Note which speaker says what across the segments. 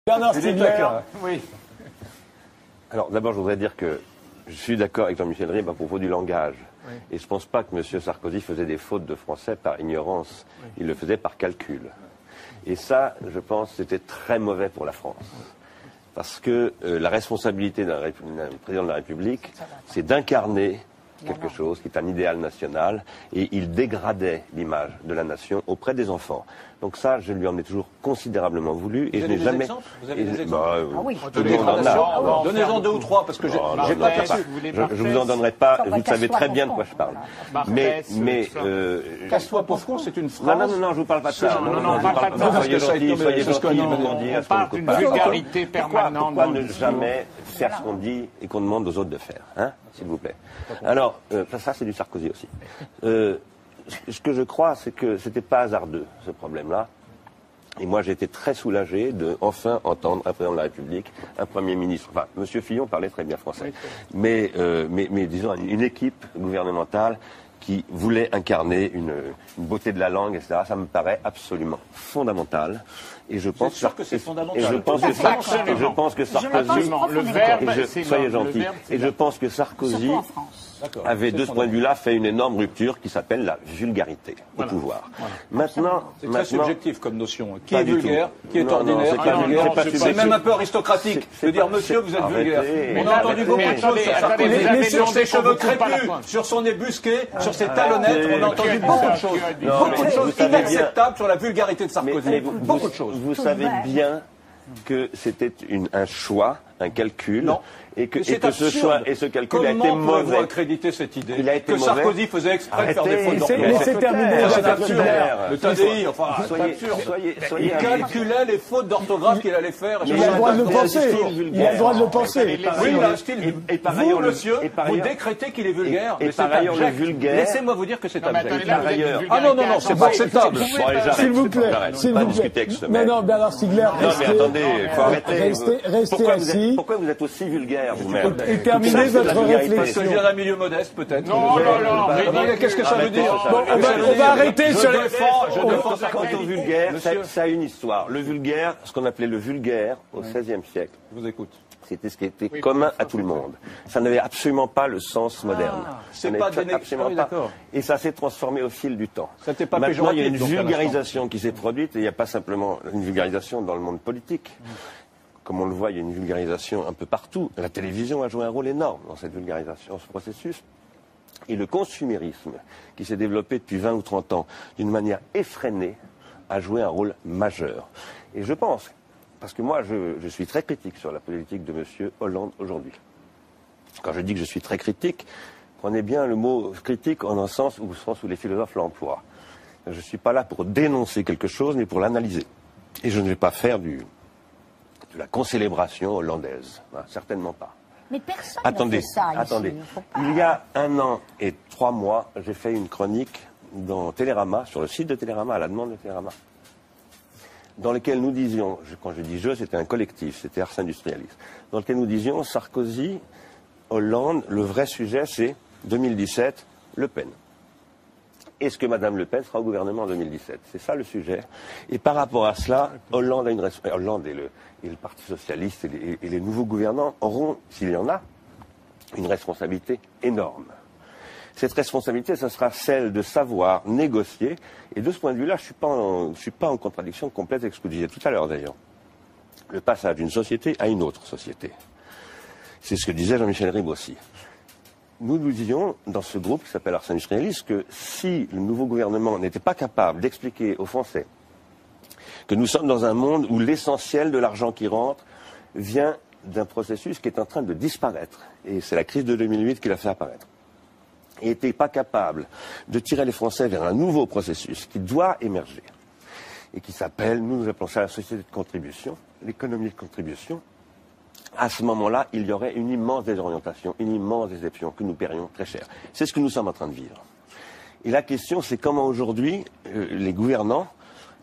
Speaker 1: Bernard Stiegler.
Speaker 2: Oui.
Speaker 3: Alors d'abord, je voudrais dire que je suis d'accord avec Jean-Michel Ribes à propos du langage. Oui. Et je ne pense pas que M. Sarkozy faisait des fautes de français par ignorance. Oui. Il le faisait par calcul. Et ça, je pense, c'était très mauvais pour la France. Parce que la responsabilité d'un président de la République, c'est d'incarner quelque chose qui est un idéal national, et il dégradait l'image de la nation auprès des enfants. Donc ça, je lui en ai toujours considérablement voulu, et je n'ai jamais...
Speaker 2: Vous avez des exemples?
Speaker 4: Ah oui.
Speaker 2: Donnez-en 2 ou 3, parce que j'ai pas perçu.
Speaker 3: Je vous en donnerai pas, vous savez très bien de quoi je parle. Mais
Speaker 2: Casse-toi pauvre, c'est une phrase.
Speaker 3: Non, je vous parle pas de ça.
Speaker 4: Non,
Speaker 3: soyez gentil,
Speaker 4: on parle d'une vulgarité permanente.
Speaker 3: Pourquoi ne jamais faire ce qu'on dit et qu'on demande aux autres de faire, hein, s'il vous plaît. Alors, ça c'est du Sarkozy aussi. Ce que je crois, c'est que c'était pas hasardeux, ce problème-là. Et moi, j'ai été très soulagé de enfin entendre un président de la République, un Premier ministre. Enfin, M. Fillon parlait très bien français. Mais disons, une équipe gouvernementale qui voulait incarner une beauté de la langue, etc. Ça me paraît absolument fondamental. Et je pense
Speaker 2: sûr que c'est fondamental.
Speaker 3: Et je pense que Sarkozy,
Speaker 4: le verbe,
Speaker 3: soyez gentil. Et je pense que Sarkozy avait de ce point de vue-là fait une énorme rupture qui s'appelle la vulgarité au pouvoir. Maintenant,
Speaker 2: c'est très subjectif comme notion. Qui
Speaker 3: pas
Speaker 2: est vulgaire, qui est ordinaire, qui est vulgaire. C'est même un peu aristocratique de dire monsieur, vous êtes vulgaire. On a entendu beaucoup de choses sur Sarkozy, sur ses cheveux crépus, sur son nez busqué, sur ses talonnettes. On a entendu beaucoup de choses. Beaucoup de choses inacceptables sur la vulgarité de Sarkozy. Beaucoup de choses.
Speaker 3: Vous savez bien que c'était un choix, un calcul.
Speaker 2: Non.
Speaker 3: Et que ce choix et ce calcul a été mauvais.
Speaker 2: Comment pouvez-vous accréditer cette idée que
Speaker 3: mauvais.
Speaker 2: Sarkozy faisait exprès de faire des fautes d'orthographe?
Speaker 1: Mais c'est terminé.
Speaker 2: C'est absurde. Le TDI, enfin, c'est absurde.
Speaker 3: Il
Speaker 2: calculait les fautes d'orthographe qu'il allait faire.
Speaker 1: Il a le droit de le penser. Il a le droit de le penser.
Speaker 2: Oui, il a un style.
Speaker 3: Et par ailleurs,
Speaker 2: monsieur, vous décrétez qu'il est vulgaire.
Speaker 3: Et par ailleurs, le vulgaire.
Speaker 2: Laissez-moi vous dire que c'est abject.
Speaker 3: Par ailleurs.
Speaker 2: Ah non, c'est pas acceptable.
Speaker 1: S'il vous plaît. Non, Bernard Stiegler, restez assis.
Speaker 3: Pourquoi vous êtes aussi vulgaire vous-même?
Speaker 1: Terminez votre réflexion.
Speaker 2: Parce que je viens d'un milieu modeste, peut-être.
Speaker 4: Non.
Speaker 2: Qu'est-ce que ça veut dire?
Speaker 1: On va arrêter sur les...
Speaker 2: Je défends ça.
Speaker 3: Quant au vulgaire, ça a une histoire. Le vulgaire, ce qu'on appelait le vulgaire au XVIe siècle.
Speaker 2: Je vous écoute.
Speaker 3: C'était ce qui était commun à tout le monde. Ça n'avait absolument pas le sens moderne.
Speaker 2: C'est pas
Speaker 3: absolument pas. Et ça s'est transformé au fil du temps.
Speaker 2: Pas
Speaker 3: maintenant, il y a une vulgarisation qui s'est produite, et il n'y a pas simplement une vulgarisation dans le monde politique. Comme on le voit, il y a une vulgarisation un peu partout. La télévision a joué un rôle énorme dans cette vulgarisation, ce processus. Et le consumérisme, qui s'est développé depuis 20 ou 30 ans d'une manière effrénée, a joué un rôle majeur. Et je pense, parce que moi, je suis très critique sur la politique de M. Hollande aujourd'hui. Quand je dis que je suis très critique, prenez bien le mot critique en un sens où les philosophes l'emploient. Je ne suis pas là pour dénoncer quelque chose, mais pour l'analyser. Et je ne vais pas faire de la concélébration hollandaise. Certainement pas.
Speaker 4: Mais personne ne fait ça ici.
Speaker 3: Attendez. Il y a 1 an et 3 mois, j'ai fait une chronique dans Télérama, sur le site de Télérama, à la demande de Télérama, dans lequel nous disions, quand je dis c'était un collectif, c'était Ars Industrialis, dans lequel nous disions Sarkozy, Hollande, le vrai sujet c'est 2017, Le Pen. Est-ce que Mme Le Pen sera au gouvernement en 2017? C'est ça le sujet. Et par rapport à cela, Hollande a une responsabilité. Hollande et le Parti socialiste et les nouveaux gouvernants auront, s'il y en a, une responsabilité énorme. Cette responsabilité, ce sera celle de savoir négocier. Et de ce point de vue-là, je ne suis pas en contradiction complète avec ce que je disais tout à l'heure d'ailleurs. Le passage d'une société à une autre société. C'est ce que disait Jean-Michel Ribes aussi. Nous disions, dans ce groupe qui s'appelle Ars Industrialis, que si le nouveau gouvernement n'était pas capable d'expliquer aux Français que nous sommes dans un monde où l'essentiel de l'argent qui rentre vient d'un processus qui est en train de disparaître, et c'est la crise de 2008 qui l'a fait apparaître, et n'était pas capable de tirer les Français vers un nouveau processus qui doit émerger, et qui s'appelle, nous appelons ça la société de contribution, l'économie de contribution. À ce moment-là, il y aurait une immense désorientation, une immense déception que nous paierions très cher. C'est ce que nous sommes en train de vivre. Et la question, c'est comment aujourd'hui les gouvernants,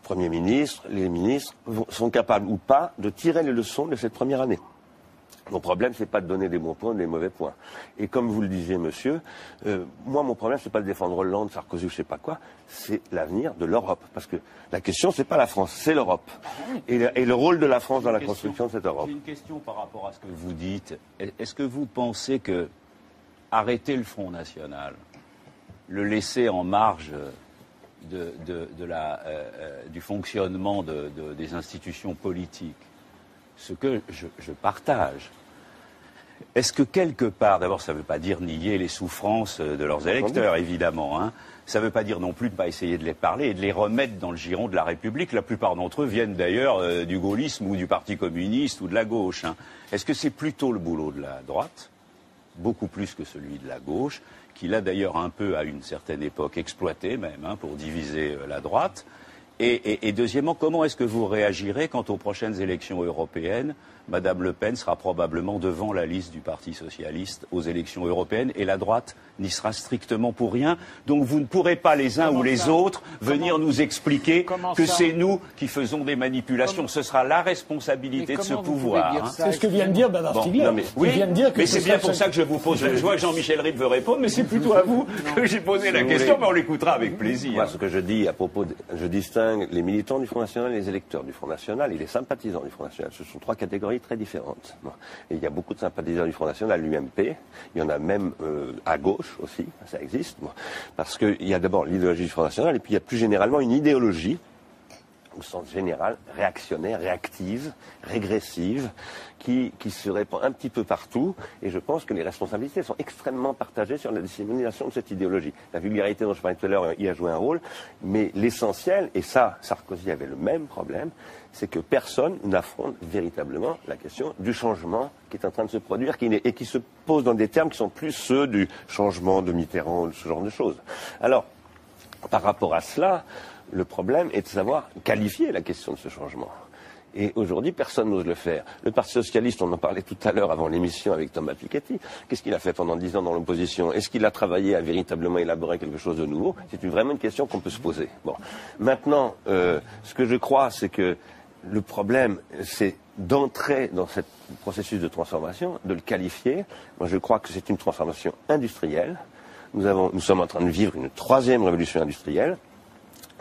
Speaker 3: Premier ministre, les ministres, sont capables ou pas de tirer les leçons de cette première année. Mon problème, c'est pas de donner des bons points ou des mauvais points. Et comme vous le disiez, monsieur, moi, mon problème, c'est pas de défendre Hollande, Sarkozy ou je sais pas quoi, c'est l'avenir de l'Europe. Parce que la question, c'est pas la France, c'est l'Europe. Et le rôle de la France dans la construction de cette Europe.
Speaker 5: J'ai une question par rapport à ce que vous dites. Est-ce que vous pensez que arrêter le Front National, le laisser en marge du fonctionnement des institutions politiques, ce que je partage, est-ce que quelque part, d'abord ça ne veut pas dire nier les souffrances de leurs électeurs, évidemment, hein, ça ne veut pas dire non plus de ne pas essayer de les parler et de les remettre dans le giron de la République. La plupart d'entre eux viennent d'ailleurs du gaullisme ou du Parti communiste ou de la gauche. Hein. Est-ce que c'est plutôt le boulot de la droite, beaucoup plus que celui de la gauche, qui l'a d'ailleurs un peu à une certaine époque exploité même hein, pour diviser la droite? Et deuxièmement, comment est-ce que vous réagirez quand aux prochaines élections européennes, Madame Le Pen sera probablement devant la liste du Parti socialiste aux élections européennes et la droite n'y sera strictement pour rien. Donc vous ne pourrez pas les uns ou les autres venir nous expliquer que c'est nous qui faisons des manipulations. Ce sera la responsabilité de ce pouvoir. Hein.
Speaker 1: C'est ce que vient de dire Bernard Stiegler.
Speaker 5: Mais c'est bien pour ça que je vous pose. Je vois que Jean-Michel Ribes veut répondre, mais c'est plutôt à vous que j'ai posé la question, mais on l'écoutera avec plaisir.
Speaker 3: Moi, ce que je dis à propos, je distingue les militants du Front National et les électeurs du Front National et les sympathisants du Front National. Ce sont trois catégories très différentes. Et il y a beaucoup de sympathisants du Front National, l'UMP, il y en a même à gauche aussi, ça existe, parce qu'il y a d'abord l'idéologie du Front National et puis il y a plus généralement une idéologie, au sens général, réactionnaire, réactive, régressive, qui se répand un petit peu partout, et je pense que les responsabilités sont extrêmement partagées sur la dissémination de cette idéologie. La vulgarité dont je parlais tout à l'heure y a joué un rôle, mais l'essentiel, et ça, Sarkozy avait le même problème, c'est que personne n'affronte véritablement la question du changement qui est en train de se produire et qui se pose dans des termes qui sont plus ceux du changement de Mitterrand, ce genre de choses. Alors, par rapport à cela, le problème est de savoir qualifier la question de ce changement. Et aujourd'hui, personne n'ose le faire. Le Parti socialiste, on en parlait tout à l'heure avant l'émission avec Thomas Piketty. Qu'est-ce qu'il a fait pendant 10 ans dans l'opposition? Est-ce qu'il a travaillé à véritablement élaborer quelque chose de nouveau? C'est vraiment une question qu'on peut se poser. Bon. Maintenant, ce que je crois, c'est que le problème, c'est d'entrer dans ce processus de transformation, de le qualifier. Moi, je crois que c'est une transformation industrielle. Nous sommes en train de vivre une troisième révolution industrielle.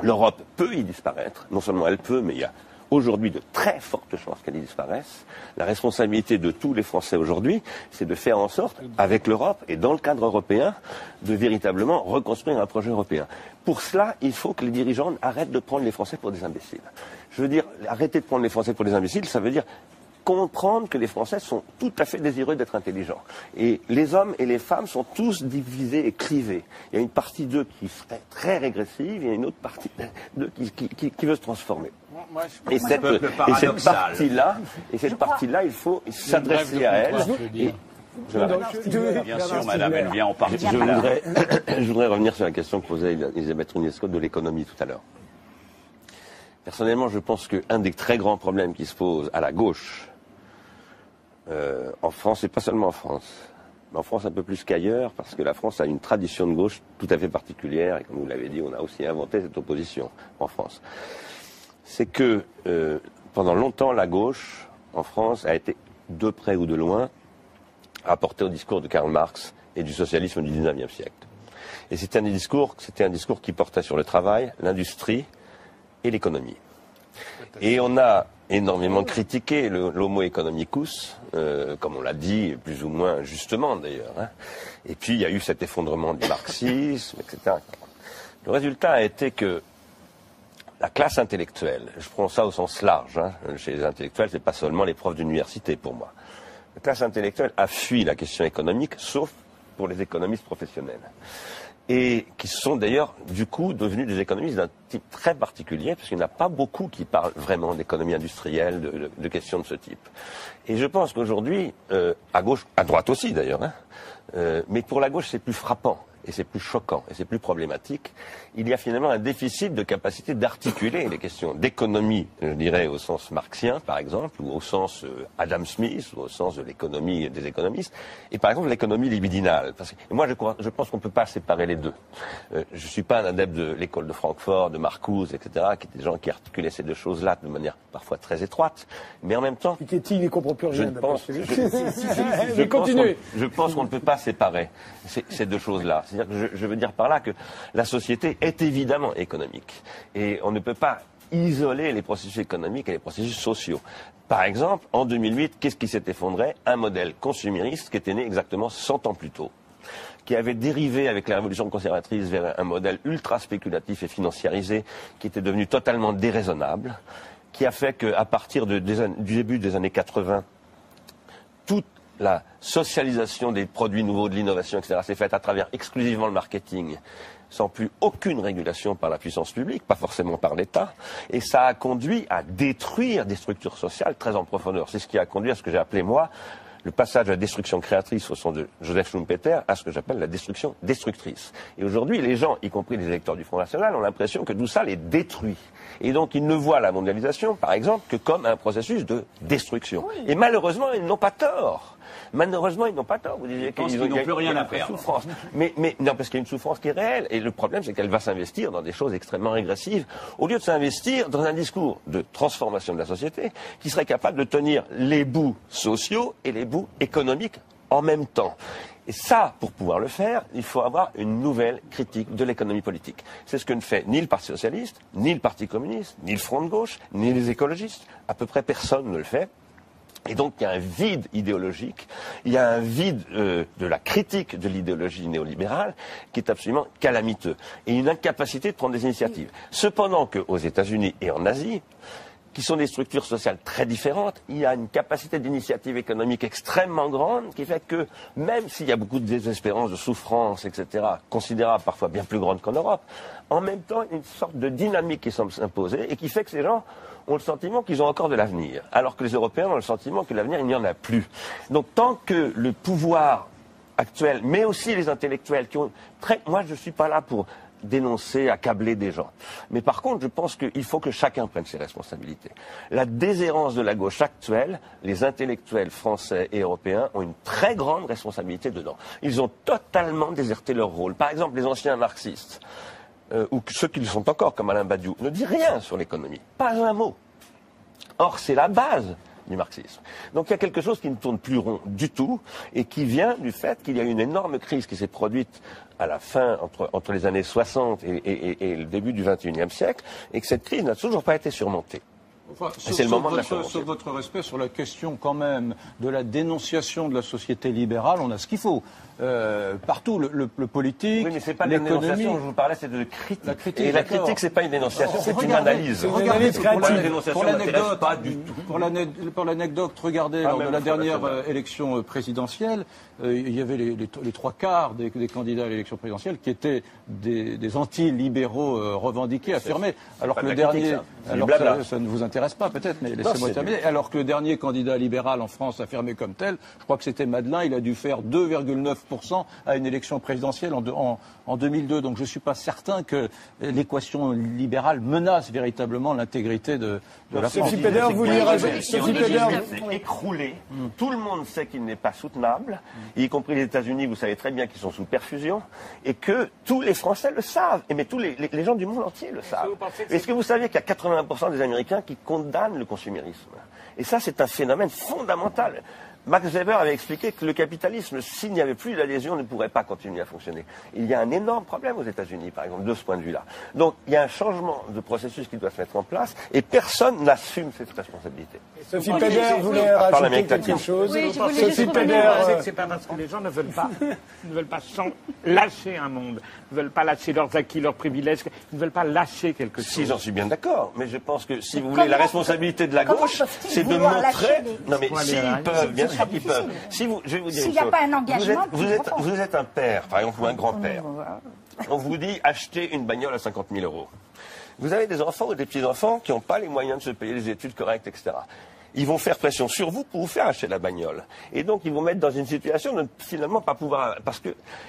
Speaker 3: L'Europe peut y disparaître. Non seulement elle peut, mais il y a aujourd'hui de très fortes chances qu'elle y disparaisse. La responsabilité de tous les Français aujourd'hui, c'est de faire en sorte, avec l'Europe et dans le cadre européen, de véritablement reconstruire un projet européen. Pour cela, il faut que les dirigeants arrêtent de prendre les Français pour des imbéciles. Je veux dire, arrêter de prendre les Français pour des imbéciles, ça veut dire comprendre que les Français sont tout à fait désireux d'être intelligents. Et les hommes et les femmes sont tous divisés et clivés. Il y a une partie d'eux qui serait très régressive, il y a une autre partie d'eux qui veut se transformer. Et cette partie-là, il faut s'adresser à elle.
Speaker 5: Bien sûr, madame, elle vient en partie.
Speaker 3: Je voudrais revenir sur la question que posait Elisabeth Rougnasco de l'économie tout à l'heure. Personnellement, je pense qu'un des très grands problèmes qui se pose à la gauche, en France, et pas seulement en France, mais en France un peu plus qu'ailleurs, parce que la France a une tradition de gauche tout à fait particulière, et comme vous l'avez dit, on a aussi inventé cette opposition en France. C'est que pendant longtemps, la gauche, en France, a été de près ou de loin rapportée au discours de Karl Marx et du socialisme du XIXe siècle. Et c'était un discours qui portait sur le travail, l'industrie et l'économie. Et on a énormément critiqué l'homo economicus, comme on l'a dit, plus ou moins justement d'ailleurs. Hein. Et puis il y a eu cet effondrement du marxisme, etc. Le résultat a été que la classe intellectuelle, je prends ça au sens large, hein, chez les intellectuels, c'est pas seulement les profs d'université pour moi. La classe intellectuelle a fui la question économique, sauf pour les économistes professionnels. Et qui sont d'ailleurs, du coup, devenus des économistes d'un type très particulier, parce qu'il n'y en a pas beaucoup qui parlent vraiment d'économie industrielle, de questions de ce type. Et je pense qu'aujourd'hui, à gauche, à droite aussi d'ailleurs, hein, mais pour la gauche c'est plus frappant. et c'est plus choquant, et c'est plus problématique, il y a finalement un déficit de capacité d'articuler les questions d'économie, je dirais au sens marxien par exemple, ou au sens Adam Smith, ou au sens de l'économie des économistes, et par exemple l'économie libidinale. Parce que moi je pense qu'on ne peut pas séparer les deux. Je ne suis pas un adepte de l'école de Francfort, de Marcuse, etc., qui étaient des gens qui articulaient ces deux choses-là de manière parfois très étroite, mais en même temps...
Speaker 1: Piketty, il ne comprend plus rien.
Speaker 3: Je pense qu'on ne peut pas séparer ces deux choses-là. C'est-à-dire que je veux dire par là que la société est évidemment économique. Et on ne peut pas isoler les processus économiques et les processus sociaux. Par exemple, en 2008, qu'est-ce qui s'est effondré? Un modèle consumériste qui était né exactement 100 ans plus tôt, qui avait dérivé avec la révolution conservatrice vers un modèle ultra spéculatif et financiarisé, qui était devenu totalement déraisonnable, qui a fait qu'à partir du début des années 80, toute la socialisation des produits nouveaux, de l'innovation, etc., s'est faite à travers exclusivement le marketing, sans plus aucune régulation par la puissance publique, pas forcément par l'État, et ça a conduit à détruire des structures sociales très en profondeur. C'est ce qui a conduit à ce que j'ai appelé, moi, le passage de la destruction créatrice au sens de Joseph Schumpeter à ce que j'appelle la destruction destructrice. Et aujourd'hui, les gens, y compris les électeurs du Front National, ont l'impression que tout ça les détruit. Et donc, ils ne voient la mondialisation, par exemple, que comme un processus de destruction. Oui. Et malheureusement, ils n'ont pas tort. Malheureusement, ils n'ont pas tort.
Speaker 2: Vous disiez qu'ils n'ont plus rien à perdre.
Speaker 3: Mais non, parce qu'il y a une souffrance qui est réelle. Et le problème, c'est qu'elle va s'investir dans des choses extrêmement régressives, au lieu de s'investir dans un discours de transformation de la société qui serait capable de tenir les bouts sociaux et les bouts économiques en même temps. Et ça, pour pouvoir le faire, il faut avoir une nouvelle critique de l'économie politique. C'est ce que ne fait ni le Parti socialiste, ni le Parti communiste, ni le Front de gauche, ni les écologistes. À peu près personne ne le fait. Et donc, il y a un vide idéologique, il y a un vide de la critique de l'idéologie néolibérale qui est absolument calamiteux. Et une incapacité de prendre des initiatives. Cependant qu'aux États-Unis et en Asie, qui sont des structures sociales très différentes, il y a une capacité d'initiative économique extrêmement grande qui fait que, même s'il y a beaucoup de désespérance, de souffrance, etc., considérable, parfois bien plus grande qu'en Europe, en même temps, une sorte de dynamique qui semble s'imposer et qui fait que ces gens ont le sentiment qu'ils ont encore de l'avenir, alors que les Européens ont le sentiment que l'avenir, il n'y en a plus. Donc, tant que le pouvoir actuel, mais aussi les intellectuels qui ont... Moi, je ne suis pas là pour dénoncer, accabler des gens. Mais par contre, je pense qu'il faut que chacun prenne ses responsabilités. La déshérence de la gauche actuelle, les intellectuels français et européens ont une très grande responsabilité dedans. Ils ont totalement déserté leur rôle. Par exemple, les anciens marxistes, ou ceux qui le sont encore, comme Alain Badiou, ne disent rien sur l'économie. Pas un mot. Or, c'est la base du marxisme. Donc il y a quelque chose qui ne tourne plus rond du tout et qui vient du fait qu'il y a une énorme crise qui s'est produite à la fin, entre les années 60 et le début du XXIe siècle, et que cette crise n'a toujours pas été surmontée.
Speaker 2: Enfin, c'est le moment de la surmonter. Sur votre respect, sur la question quand même de la dénonciation de la société libérale, on a ce qu'il faut. Partout, le politique,
Speaker 3: oui, mais c'est pas la dénonciation, je vous parlais, c'est de critique. Et la critique, c'est pas une dénonciation, c'est une analyse.
Speaker 2: Regardez, pour l'anecdote, regardez, lors de la dernière élection présidentielle, il y avait les trois quarts des candidats à l'élection présidentielle qui étaient des anti-libéraux revendiqués, affirmés. Alors que le dernier, ça ne vous intéresse pas peut-être, mais laissez-moi terminer. Alors que le dernier candidat libéral en France affirmé comme tel, je crois que c'était Madelin, il a dû faire 2,9% à une élection présidentielle en 2002. Donc je ne suis pas certain que l'équation libérale menace véritablement l'intégrité de la France.
Speaker 3: Sophie Péder, vous voulez rajouter? Sophie Péder, c'est écroulé. Tout le monde sait qu'il n'est pas soutenable, y compris les États-Unis, vous savez très bien qu'ils sont sous perfusion, et que tous les Français le savent, mais tous les gens du monde entier le savent. Est-ce que vous saviez qu'il y a 80% des Américains qui condamnent le consumérisme? Et ça, c'est un phénomène fondamental. Max Weber avait expliqué que le capitalisme, s'il n'y avait plus d'adhésion, ne pourrait pas continuer à fonctionner. Il y a un énorme problème aux États-Unis, par exemple, de ce point de vue-là. Donc, il y a un changement de processus qui doit se mettre en place, et personne n'assume cette responsabilité.
Speaker 1: Sophie Péder voulait rajouter quelque chose.
Speaker 4: Oui, Sophie Péder, c'est pas parce que les gens ne veulent pas lâcher un monde, ne veulent pas lâcher leurs acquis, leurs privilèges, ils ne veulent pas lâcher quelque chose.
Speaker 3: Si, j'en suis bien d'accord, mais je pense que si vous voulez, la responsabilité de la gauche, c'est de montrer... Non, mais s'ils peuvent, bien sûr qu'ils peuvent. Je vais vous dire
Speaker 6: s'il n'y a pas un engagement...
Speaker 3: Vous êtes un père, par exemple, ou un grand-père. On vous dit achetez une bagnole à 50 000 euros. Vous avez des enfants ou des petits-enfants qui n'ont pas les moyens de se payer des études correctes, etc. ils vont faire pression sur vous pour vous faire acheter la bagnole. Et donc, ils vont mettre dans une situation de ne finalement pas pouvoir...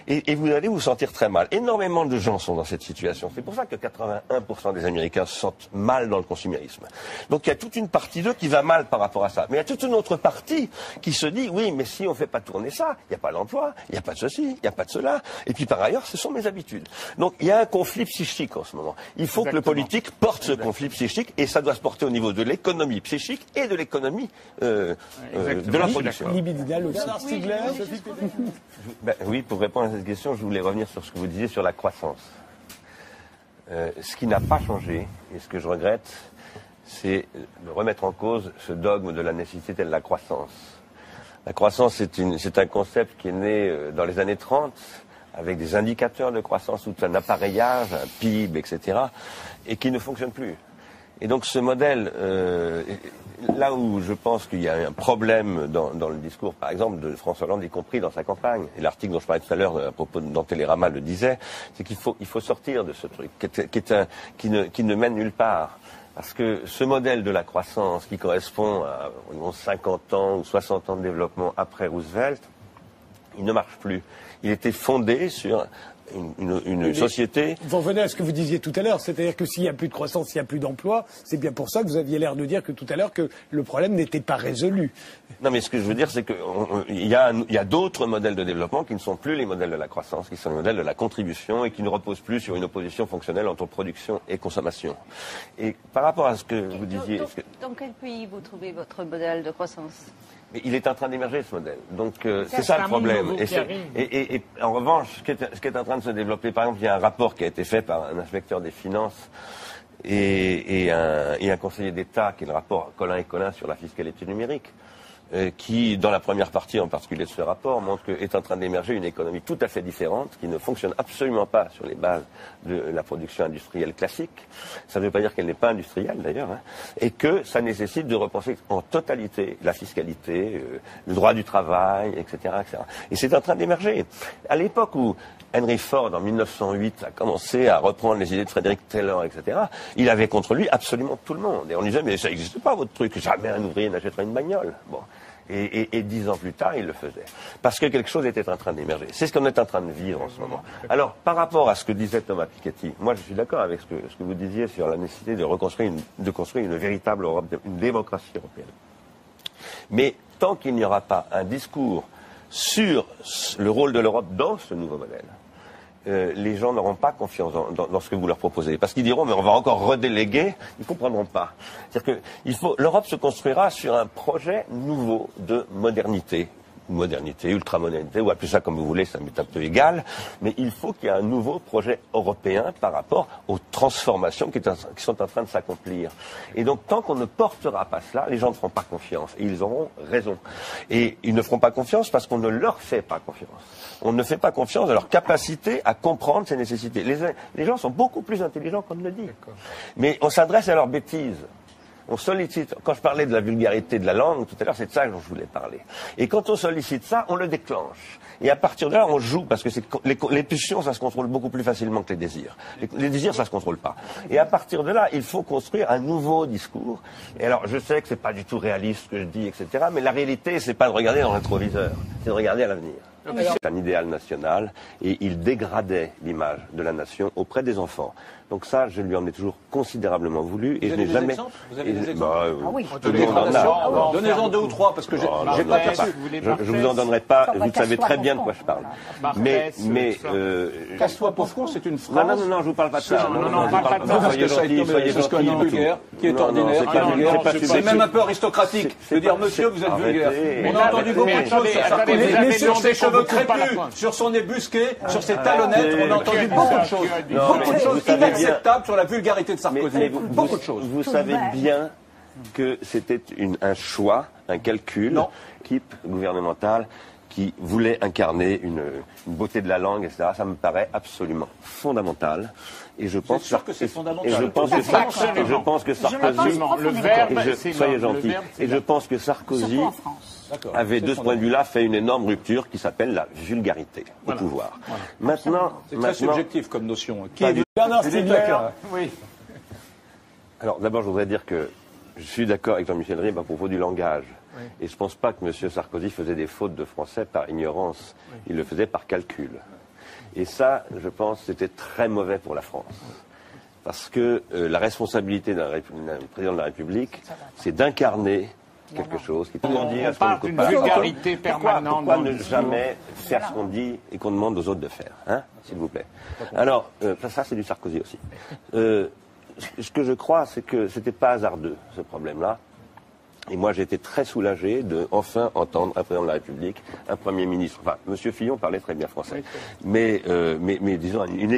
Speaker 3: Et vous allez vous sentir très mal. Énormément de gens sont dans cette situation. C'est pour ça que 81% des Américains se sentent mal dans le consumérisme. Donc, il y a toute une partie d'eux qui va mal par rapport à ça. Mais il y a toute une autre partie qui se dit, oui, mais si on ne fait pas tourner ça, il n'y a pas d'emploi, il n'y a pas de ceci, il n'y a pas de cela. Et puis, par ailleurs, ce sont mes habitudes. Donc, il y a un conflit psychique en ce moment. Il faut que le politique porte ce conflit psychique, et ça doit se porter au niveau de l'économie psychique et de l'économie de la production.
Speaker 6: Libidinal aussi.
Speaker 3: Oui, pour répondre à cette question, je voulais revenir sur ce que vous disiez sur la croissance. Ce qui n'a pas changé, et ce que je regrette, c'est de remettre en cause ce dogme de la nécessité de la croissance. La croissance, c'est un concept qui est né dans les années 30, avec des indicateurs de croissance, tout un appareillage, un PIB, etc., et qui ne fonctionne plus. Et donc ce modèle, là où je pense qu'il y a un problème dans le discours, par exemple, de François Hollande, y compris dans sa campagne, et l'article dont je parlais tout à l'heure à propos dans Télérama le disait, c'est qu'il faut sortir de ce truc, qui ne mène nulle part. Parce que ce modèle de la croissance qui correspond à 50 ans ou 60 ans de développement après Roosevelt, il ne marche plus. Il était fondé sur une société...
Speaker 6: Vous revenez à ce que vous disiez tout à l'heure, c'est-à-dire que s'il n'y a plus de croissance, il n'y a plus d'emploi, c'est bien pour ça que vous aviez l'air de dire que tout à l'heure que le problème n'était pas résolu.
Speaker 3: Non, mais ce que je veux dire, c'est qu'il y a d'autres modèles de développement qui ne sont plus les modèles de la croissance, qui sont les modèles de la contribution et qui ne reposent plus sur une opposition fonctionnelle entre production et consommation. Et par rapport à ce que vous disiez...
Speaker 7: Dans quel pays vous trouvez votre modèle de croissance ?
Speaker 3: Mais il est en train d'émerger, ce modèle. Donc, c'est ça le problème. Et en revanche, ce qui est en train de se développer, par exemple, il y a un rapport qui a été fait par un inspecteur des finances et un conseiller d'État, qui est le rapport Colin et Colin sur la fiscalité numérique, qui, dans la première partie en particulier de ce rapport, montre qu'est en train d'émerger une économie tout à fait différente, qui ne fonctionne absolument pas sur les bases de la production industrielle classique. Ça ne veut pas dire qu'elle n'est pas industrielle, d'ailleurs, hein, et que ça nécessite de repenser en totalité la fiscalité, le droit du travail, etc., etc. Et c'est en train d'émerger. À l'époque où Henry Ford, en 1908, a commencé à reprendre les idées de Frédéric Taylor, etc., il avait contre lui absolument tout le monde. Et on disait, mais ça n'existe pas, votre truc, jamais un ouvrier n'achètera une bagnole. Bon. Et 10 ans plus tard, il le faisait. Parce que quelque chose était en train d'émerger. C'est ce qu'on est en train de vivre en ce moment. Alors, par rapport à ce que disait Thomas Piketty, moi je suis d'accord avec ce que vous disiez sur la nécessité de construire une véritable Europe, une démocratie européenne. Mais tant qu'il n'y aura pas un discours sur le rôle de l'Europe dans ce nouveau modèle, les gens n'auront pas confiance dans ce que vous leur proposez. Parce qu'ils diront, mais on va encore redéléguer, ils ne comprendront pas. C'est-à-dire que l'Europe se construira sur un projet nouveau de modernité. Modernité, ultramodernité, ou appelez ça comme vous voulez, ça m'est un peu égal, mais il faut qu'il y ait un nouveau projet européen par rapport aux transformations qui sont en train de s'accomplir. Et donc, tant qu'on ne portera pas cela, les gens ne feront pas confiance, et ils auront raison. Et ils ne feront pas confiance parce qu'on ne leur fait pas confiance. On ne fait pas confiance à leur capacité à comprendre ces nécessités. Les gens sont beaucoup plus intelligents qu'on ne le dit. Mais on s'adresse à leurs bêtises. On sollicite, quand je parlais de la vulgarité de la langue, tout à l'heure, c'est de ça dont je voulais parler. Et quand on sollicite ça, on le déclenche. Et à partir de là, on joue, parce que les pulsions, ça se contrôle beaucoup plus facilement que les désirs. Les désirs, ça se contrôle pas. Et à partir de là, il faut construire un nouveau discours. Et alors, je sais que c'est pas du tout réaliste ce que je dis, etc., mais la réalité, c'est pas de regarder dans le rétroviseur, c'est de regarder à l'avenir. C'est un idéal national, et il dégradait l'image de la nation auprès des enfants. Donc ça, je lui en ai toujours considérablement voulu, et je n'ai jamais...
Speaker 2: Vous avez des exemples?
Speaker 7: Ah oui.
Speaker 2: Donnez-en 2 ou 3, parce que j'ai pas perçu.
Speaker 3: Je vous en donnerai pas, vous savez très bien de quoi je parle. Mais
Speaker 2: Casse-toi pauvre con, c'est une phrase.
Speaker 3: Non, je vous parle pas de ça.
Speaker 2: Non, parce que ça a été vulgaire, qui est ordinaire, qui est vulgaire. C'est même un peu aristocratique de dire, monsieur, vous êtes vulgaire. On a entendu beaucoup de choses sur ses cheveux crépus, sur son nez busqué, sur ses talonnettes. On a entendu beaucoup de choses. Beaucoup de choses inacceptables sur la vulgarité de Sarkozy. Beaucoup de choses.
Speaker 3: Vous savez bien que c'était un choix, un calcul, équipe gouvernementale qui voulait incarner une beauté de la langue, etc. Ça me paraît absolument fondamental. Et je pense
Speaker 2: que c'est fondamental.
Speaker 3: Et je pense que Sarkozy, soyez gentil. Et je pense que Sarkozy avait, de ce point de vue-là, fait une énorme rupture qui s'appelle la vulgarité au pouvoir. Maintenant,
Speaker 2: c'est très subjectif comme notion.
Speaker 6: Bernard Stiegler.
Speaker 3: Oui. Alors, d'abord, je voudrais dire que Je suis d'accord avec Jean-Michel Ribes à propos du langage. Oui. Et je ne pense pas que M. Sarkozy faisait des fautes de français par ignorance. Oui. Il le faisait par calcul. Et ça, je pense, c'était très mauvais pour la France. Parce que la responsabilité d'un président de la République, c'est d'incarner quelque chose qui tout dit à ce qu'on
Speaker 4: d'une vulgarité permanente.
Speaker 3: Pourquoi ne jamais faire ce qu'on dit et qu'on demande aux autres de faire, hein, s'il vous plaît. Alors, ça c'est du Sarkozy aussi. Ce que je crois, c'est que c'était pas hasardeux, ce problème-là. Et moi, j'ai été très soulagé de enfin entendre un président de la République, un Premier ministre. Enfin, M. Fillon parlait très bien français. Mais disons, une